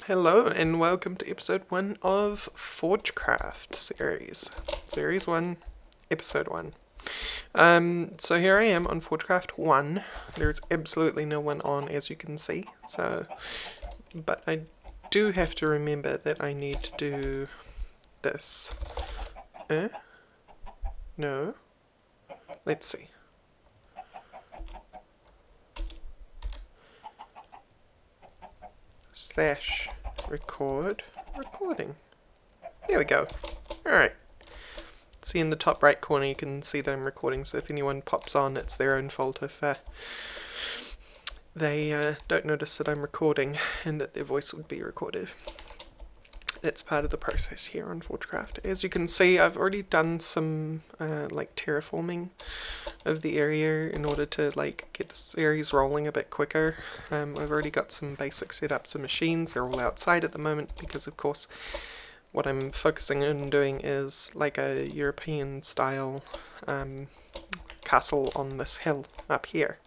Hello and welcome to episode 1 of Forgecraft series. Series 1, episode 1. So here I am on Forgecraft 1. There's absolutely no one on, as you can see. But I do have to remember that I need to do this. No. Let's see. Slash recording. There we go. Alright. See in the top right corner you can see that I'm recording, so if anyone pops on it's their own fault if they don't notice that I'm recording and that their voice would be recorded. That's part of the process here on Forgecraft. As you can see, I've already done some like terraforming of the area in order to like get the series rolling a bit quicker. I've already got some basic setups of machines. They're all outside at the moment because of course what I'm focusing on doing is like a European style castle on this hill up here.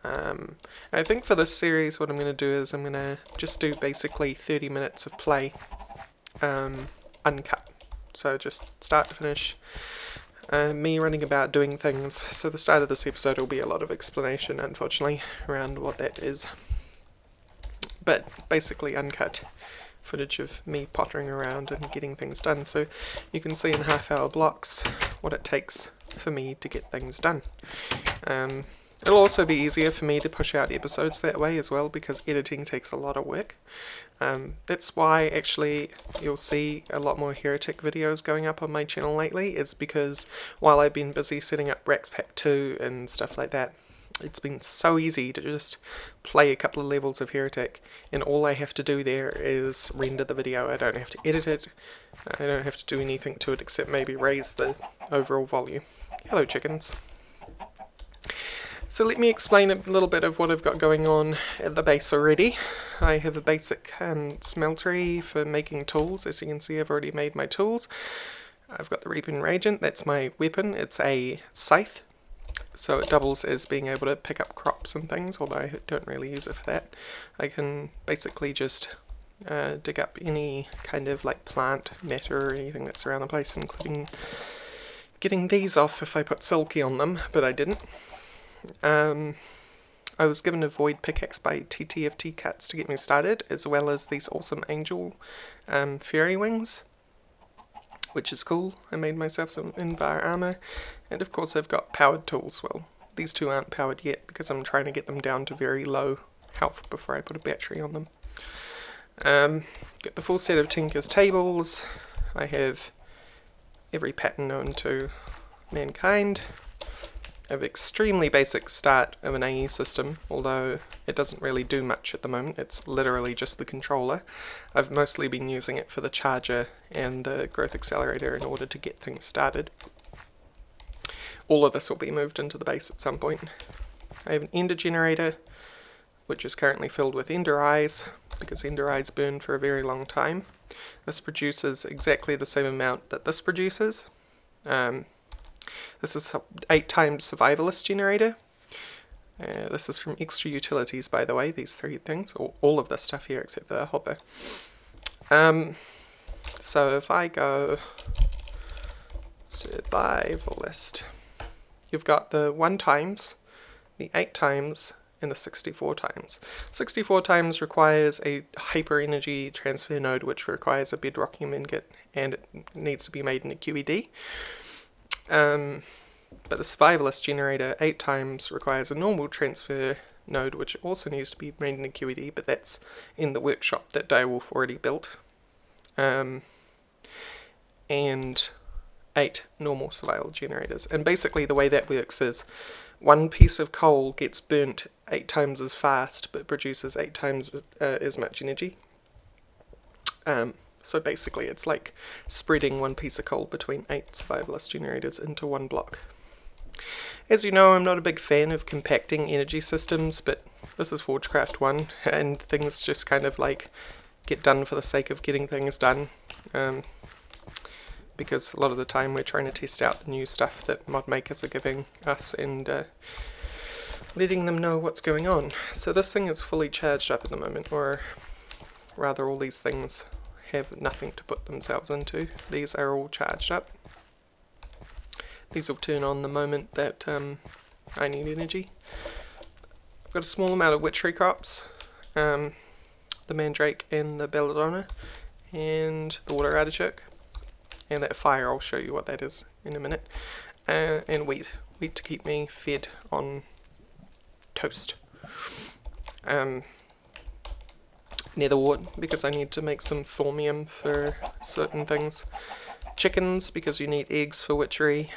I think for this series what I'm going to do is I'm going to just do basically 30 minutes of play uncut, so just start to finish, me running about doing things. So the start of this episode will be a lot of explanation, unfortunately, around what that is, but basically uncut footage of me pottering around and getting things done, so you can see in half-hour blocks what it takes for me to get things done. It'll also be easier for me to push out episodes that way as well, because editing takes a lot of work. That's why actually you'll see a lot more Heretic videos going up on my channel lately. It's because while I've been busy setting up Rax Pack 2 and stuff like that, it's been so easy to just play a couple of levels of Heretic, and all I have to do there is render the video. I don't have to edit it, I don't have to do anything to it except maybe raise the overall volume. Hello chickens. So let me explain a little bit of what I've got going on at the base already. I have a basic smeltery for making tools. As you can see, I've already made my tools. I've got the Reaping Reagent, that's my weapon. It's a scythe, so it doubles as being able to pick up crops and things, although I don't really use it for that. I can basically just dig up any kind of like plant matter or anything that's around the place, including getting these off if I put silky on them, but I didn't. I was given a void pickaxe by TTFTCUTS to get me started, as well as these awesome angel fairy wings, which is cool. I made myself some Invar armor, and of course I've got powered tools. Well, these two aren't powered yet because I'm trying to get them down to very low health before I put a battery on them. Got the full set of Tinker's tables. I have every pattern known to mankind. I have extremely basic start of an AE system, although it doesn't really do much at the moment. It's literally just the controller. I've mostly been using it for the charger and the growth accelerator in order to get things started. All of this will be moved into the base at some point. I have an ender generator, which is currently filled with ender eyes, because ender eyes burn for a very long time. This produces exactly the same amount that this produces. This is 8 times survivalist generator. This is from extra utilities, by the way, these 3 things, or all of this stuff here except for the hopper. So if I go survivalist, you've got the 1 times, the 8 times, and the 64 times. 64 times requires a hyper energy transfer node, which requires a bedrockium ingot, and it needs to be made in a QED. But the survivalist generator 8 times requires a normal transfer node, which also needs to be made in a QED, but that's in the workshop that Direwolf already built. And 8 normal survival generators. And basically the way that works is 1 piece of coal gets burnt 8 times as fast, but produces 8 times as much energy. So basically it's like spreading 1 piece of coal between 8 survivalist generators into 1 block. As you know, I'm not a big fan of compacting energy systems, but this is Forgecraft 1, and things just kind of like get done for the sake of getting things done. Because a lot of the time we're trying to test out the new stuff that mod makers are giving us and letting them know what's going on. So this thing is fully charged up at the moment, or rather all these things have nothing to put themselves into. These are all charged up. These will turn on the moment that I need energy. I've got a small amount of witchery crops, the mandrake and the belladonna, and the water artichoke, and that fire, I'll show you what that is in a minute, and wheat to keep me fed on toast. Netherwort, because I need to make some thaumium for certain things. Chickens, because you need eggs for witchery.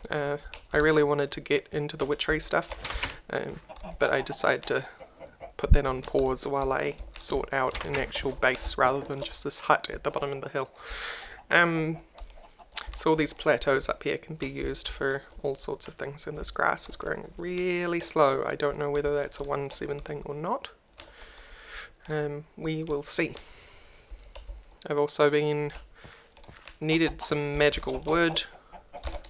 I really wanted to get into the witchery stuff, but I decided to put that on pause while I sort out an actual base rather than just this hut at the bottom of the hill. So all these plateaus up here can be used for all sorts of things, and this grass is growing really slow. I don't know whether that's a 1.7 thing or not. We will see. I've also needed some magical wood.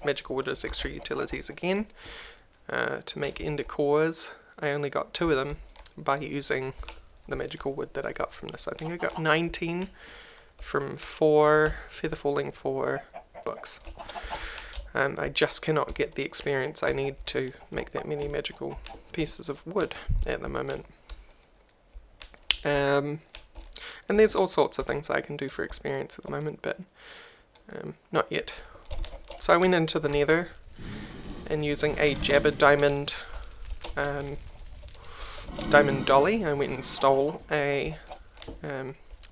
Magical wood is extra utilities again, to make ender cores. I only got 2 of them by using the magical wood that I got from this. I think I got 19 from 4 feather falling 4 books. I just cannot get the experience I need to make that many magical pieces of wood at the moment. And there's all sorts of things I can do for experience at the moment, but not yet. So I went into the nether, and using a jabber diamond dolly, I went and stole a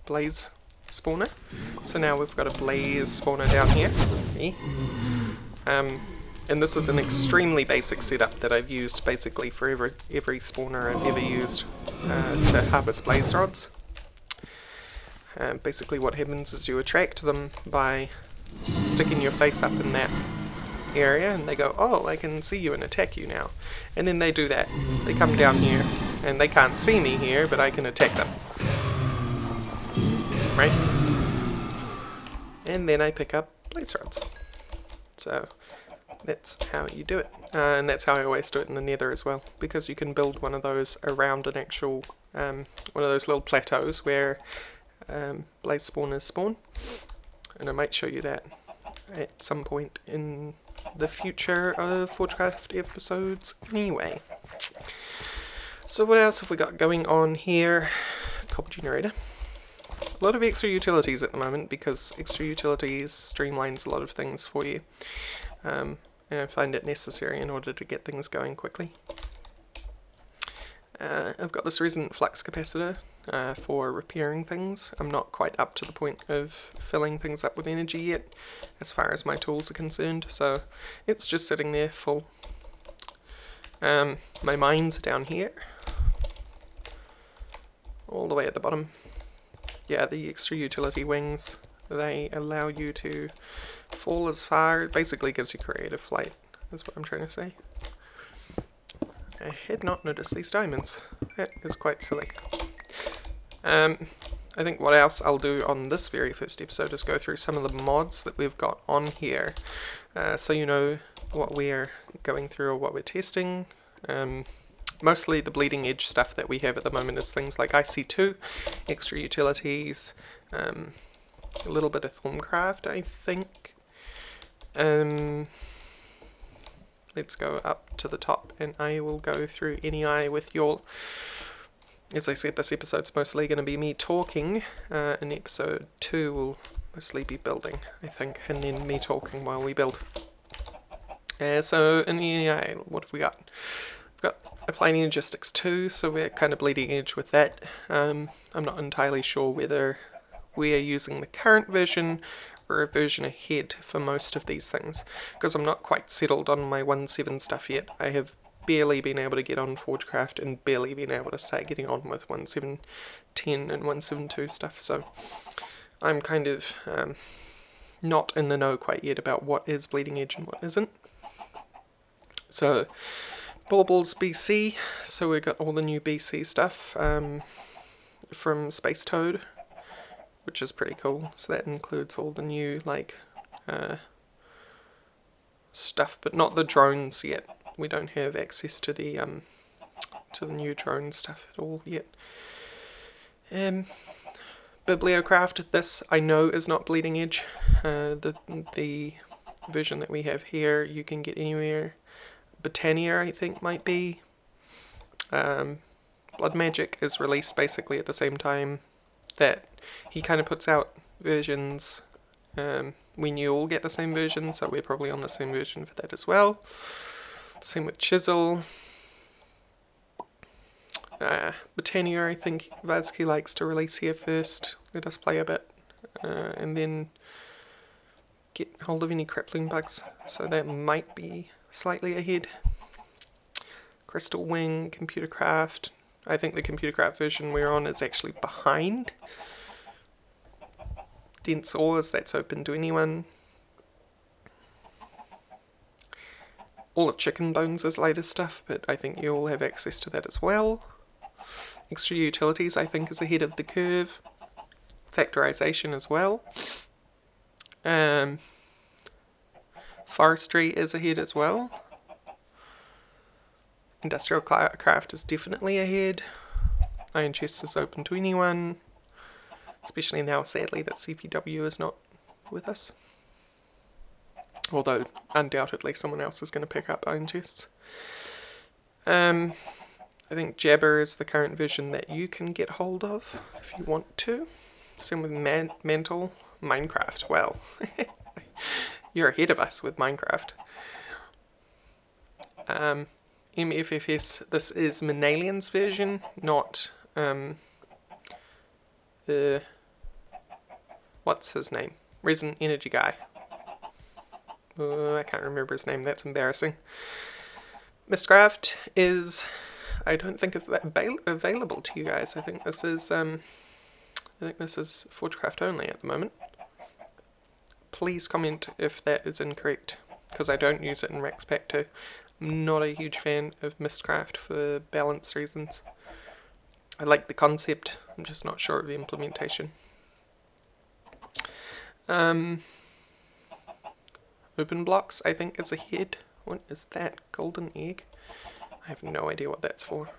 blaze spawner. So now we've got a blaze spawner down here. And this is an extremely basic setup that I've used basically for every spawner I've ever used to harvest blaze rods. Basically what happens is you attract them by sticking your face up in that area, and they go, oh, I can see you and attack you now. And then they do that. They come down here, and they can't see me here, but I can attack them. Right? And then I pick up blaze rods. So that's how you do it. And that's how I always do it in the nether as well, because you can build one of those around an actual, one of those little plateaus where blaze spawners spawn. And I might show you that at some point in the future of Forgecraft episodes anyway. So what else have we got going on here? Cobble generator. A lot of extra utilities at the moment, because extra utilities streamlines a lot of things for you. And I find it necessary in order to get things going quickly. I've got this resonant flux capacitor for repairing things. I'm not quite up to the point of filling things up with energy yet, as far as my tools are concerned, so it's just sitting there full. My mines are down here, all the way at the bottom. Yeah, the extra utility wings, they allow you to fall as far, it basically gives you creative flight, is what I'm trying to say. I had not noticed these diamonds. That is quite silly. I think what else I'll do on this very first episode is go through some of the mods that we've got on here, so you know what we're going through or what we're testing. Mostly the bleeding edge stuff that we have at the moment is things like IC2, extra utilities, a little bit of Forgecraft, I think. Let's go up to the top and I will go through NEI with y'all. As I said, this episode's mostly going to be me talking, and episode 2 will mostly be building, I think, and then me talking while we build. So in NEI, what have we got? We've got Applying Logistics 2, so we're kind of bleeding edge with that. I'm not entirely sure whether we are using the current version or a version ahead for most of these things, because I'm not quite settled on my 1.7 stuff yet. I have barely been able to get on Forgecraft and barely been able to start getting on with 1.7.10 and 1.7.2 stuff, so I'm kind of not in the know quite yet about what is bleeding edge and what isn't. So Baubles BC, so we've got all the new BC stuff from Space Toad, which is pretty cool. So that includes all the new like stuff, but not the drones yet. We don't have access to the new drone stuff at all yet. Bibliocraft, this I know is not bleeding edge. The version that we have here you can get anywhere. Britannia I think might be. Blood Magic is released basically at the same time that he kind of puts out versions. When you all get the same version, so we're probably on the same version for that as well. Same with Chisel. Britannia I think Vazki likes to release here first, let us play a bit, and then get hold of any crippling bugs, so that might be slightly ahead. Crystal Wing, Computercraft, I think the Computercraft version we're on is actually behind. Dense Ores, that's open to anyone. All of Chicken Bones is later stuff, but I think you all have access to that as well. Extra Utilities I think is ahead of the curve. Factorization as well. Forestry is ahead as well. Industrial Craft is definitely ahead. Iron Chest is open to anyone. Especially now, sadly, that CPW is not with us. Although, undoubtedly, someone else is going to pick up Iron Chests. I think Jabber is the current version that you can get hold of, if you want to. Same with Mantle. Minecraft, well, you're ahead of us with Minecraft. MFFS, this is Manalian's version, not, what's his name? Resin Energy guy. I can't remember his name, that's embarrassing. Mistcraft is, I don't think it's available to you guys. I think this is Forgecraft only at the moment. Please comment if that is incorrect, because I don't use it in Rax Pack 2. I'm not a huge fan of Mistcraft for balance reasons. I like the concept, I'm just not sure of the implementation. Open Blocks I think is ahead. What is that? Golden Egg? I have no idea what that's for.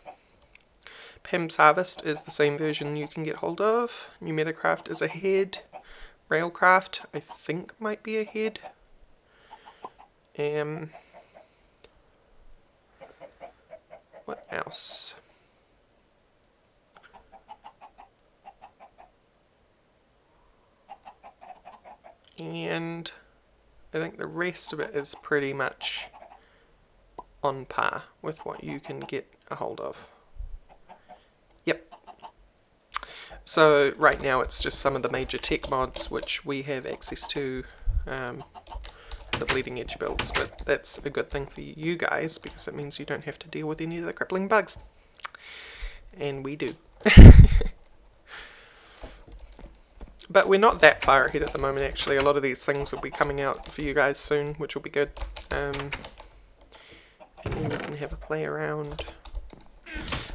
Pam's Harvest is the same version you can get hold of. New Metacraft is ahead. Railcraft I think might be ahead. What else? And I think the rest of it is pretty much on par with what you can get a hold of. Yep. So right now it's just some of the major tech mods which we have access to, the bleeding edge builds, but that's a good thing for you guys because it means you don't have to deal with any of the crippling bugs. And we do. But we're not that far ahead at the moment actually. A lot of these things will be coming out for you guys soon, which will be good. And then we can have a play around.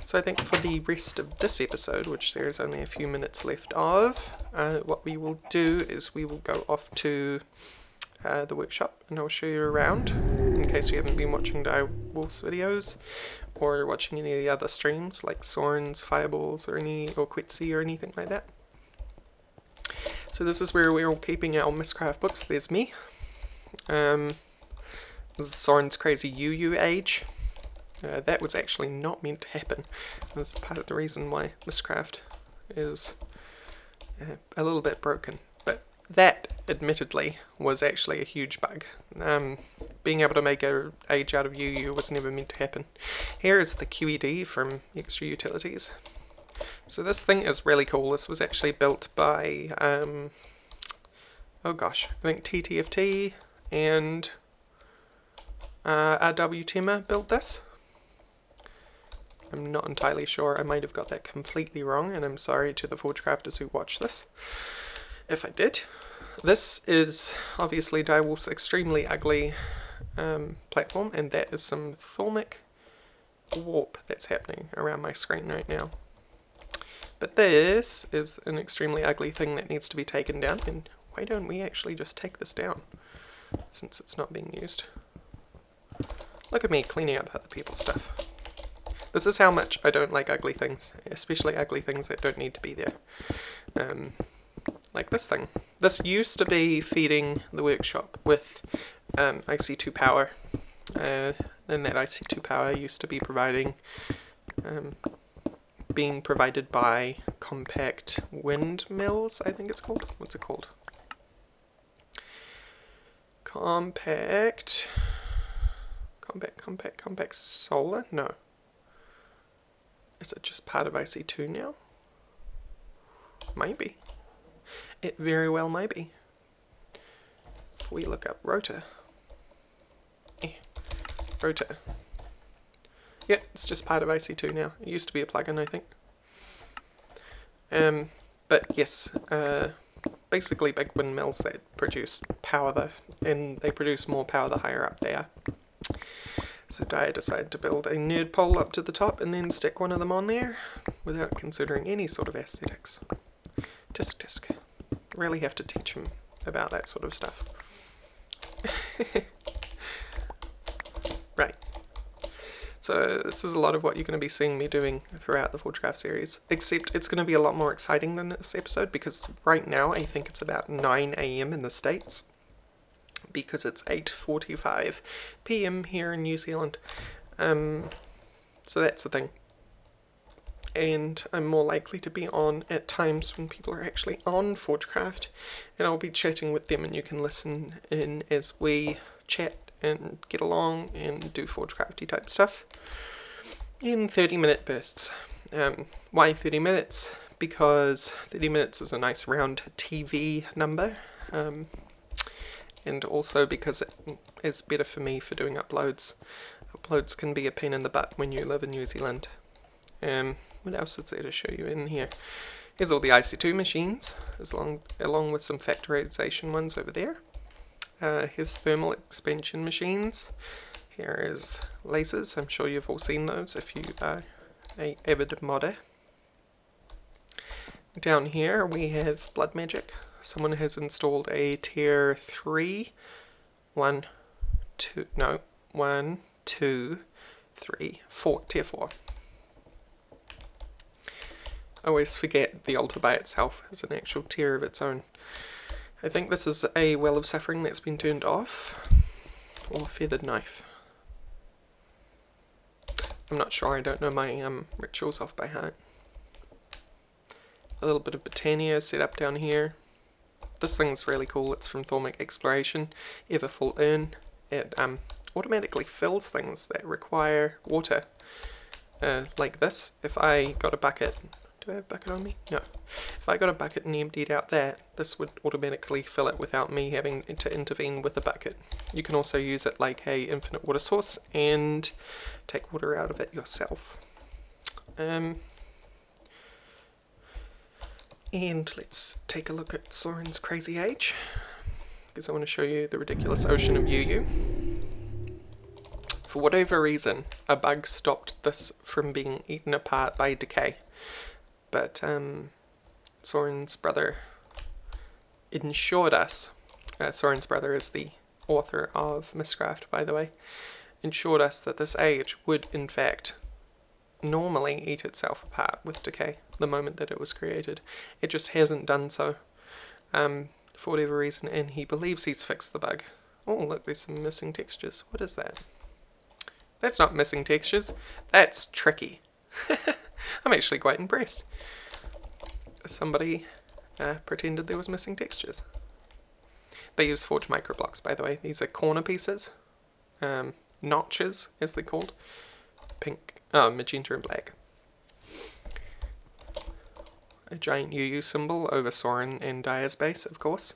So I think for the rest of this episode, which there is only a few minutes left of, what we will do is we will go off to the workshop and I'll show you around, in case you haven't been watching Direwolf's videos or watching any of the other streams like Soaryn's, Fireballs, or Quetzi or anything like that. So this is where we're all keeping our Mistcraft books. There's me. This is Soaryn's crazy UU age. That was actually not meant to happen. That's part of the reason why Mistcraft is a little bit broken. But that, admittedly, was actually a huge bug. Being able to make an age out of UU was never meant to happen. Here is the QED from Extra Utilities. So this thing is really cool. This was actually built by, oh gosh, I think TTFT and RWTema built this. I'm not entirely sure. I might have got that completely wrong, and I'm sorry to the Forgecrafters who watch this, if I did. This is obviously Direwolf's extremely ugly platform, and that is some thermic warp that's happening around my screen right now. But this is an extremely ugly thing that needs to be taken down, and why don't we actually just take this down, since it's not being used? Look at me cleaning up other people's stuff. This is how much I don't like ugly things, especially ugly things that don't need to be there. Like this thing. This used to be feeding the workshop with IC2 power. Then that IC2 power used to be being provided by compact windmills, I think it's called. What's it called? Compact solar? No. Is it just part of IC2 now? Maybe. It very well may be. If we look up rotor. Rotor. Yeah, it's just part of IC2 now. It used to be a plugin, I think. But yes, basically big windmills that produce power, and they produce more power the higher up they are. So Dyer decided to build a nerd pole up to the top and then stick one of them on there without considering any sort of aesthetics. Disc. Really have to teach him about that sort of stuff. Right. So this is a lot of what you're going to be seeing me doing throughout the Forgecraft series, except it's going to be a lot more exciting than this episode, because right now I think it's about 9 AM in the States, because it's 8:45 PM here in New Zealand. So that's the thing. And I'm more likely to be on at times when people are actually on Forgecraft, and I'll be chatting with them, and you can listen in as we chat and get along and do Forgecrafty type stuff in 30-minute bursts. Why 30 minutes? Because 30 minutes is a nice round TV number, and also because it is better for me for doing uploads. Uploads can be a pain in the butt when you live in New Zealand. What else is there to show you in here? Here's all the IC2 machines, along with some factorization ones over there. Here's thermal expansion machines. Here is lasers. I'm sure you've all seen those if you are an avid modder. Down here we have blood magic. Someone has installed a tier 3. 1, 2, 3, 4, tier 4. I always forget the altar by itself is an actual tier of its own. I think this is a well of suffering that's been turned off, or a feathered knife. I'm not sure, I don't know my rituals off by heart. A little bit of Botania set up down here. This thing's really cool, it's from Thormic Exploration. Everfull Urn. It automatically fills things that require water. Like this. If I got a bucket... Do I have a bucket on me? No. If I got a bucket and emptied out that, this would automatically fill it without me having to intervene with the bucket. You can also use it like a infinite water source and take water out of it yourself. And let's take a look at Soaryn's Crazy Age, because I want to show you the ridiculous ocean of UU. For whatever reason, a bug stopped this from being eaten apart by decay. But Soaryn's brother ensured us, Soaryn's brother is the author of Mistcraft, by the way, ensured us that this age would in fact normally eat itself apart with decay the moment that it was created. It just hasn't done so for whatever reason, and he believes he's fixed the bug. Oh look, there's some missing textures. What is that? That's not missing textures, that's tricky. I'm actually quite impressed. Somebody pretended there was missing textures. They use forged microblocks, by the way. These are corner pieces, notches as they're called. Pink, magenta and black. A giant UU symbol over Soaryn and Dyer's base, of course.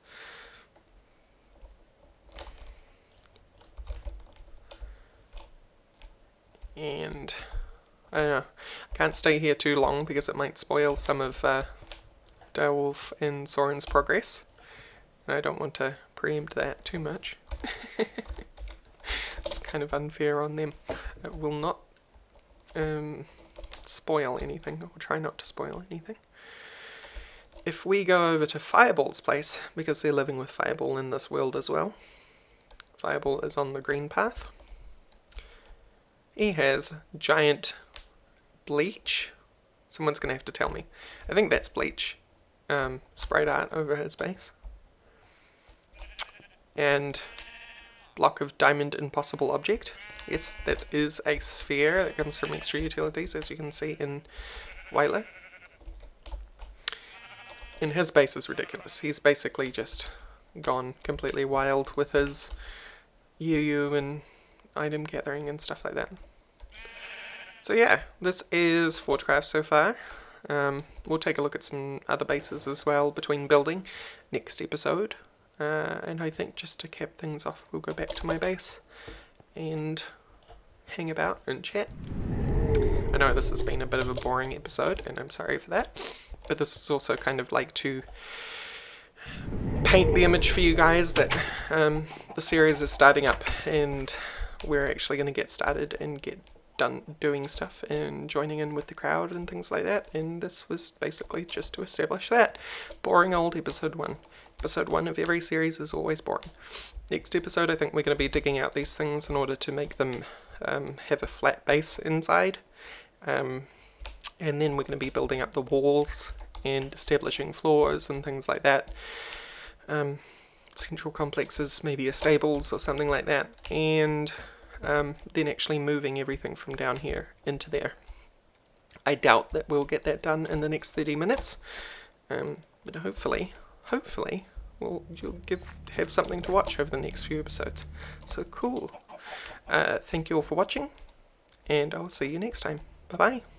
And I don't know, I can't stay here too long because it might spoil some of Direwolf and Soaryn's progress. And I don't want to preempt that too much. It's kind of unfair on them. It will not spoil anything. I will try not to spoil anything. If we go over to Fireball's place, because they're living with Fireball in this world as well. Fireball is on the green path. He has giant bleach. Someone's going to have to tell me. I think that's bleach. Sprayed art over his base. And block of diamond impossible object. Yes, that is a sphere that comes from extra utilities, as you can see in Wayla. And his base is ridiculous. He's basically just gone completely wild with his UU and item gathering and stuff like that. So yeah, this is Forgecraft so far. We'll take a look at some other bases as well between building next episode. And I think just to cap things off, we'll go back to my base and hang about and chat. I know this has been a bit of a boring episode, and I'm sorry for that, but this is also kind of like to paint the image for you guys that the series is starting up and we're actually going to get started and get done doing stuff and joining in with the crowd and things like that, and this was basically just to establish that. Boring old episode 1. Episode 1 of every series is always boring. Next episode I think we're going to be digging out these things in order to make them have a flat base inside, and then we're going to be building up the walls and establishing floors and things like that. Central complexes, maybe a stables or something like that, and then actually moving everything from down here into there. I doubt that we'll get that done in the next 30 minutes, but hopefully you'll have something to watch over the next few episodes. So cool. Thank you all for watching, and I'll see you next time. Bye bye.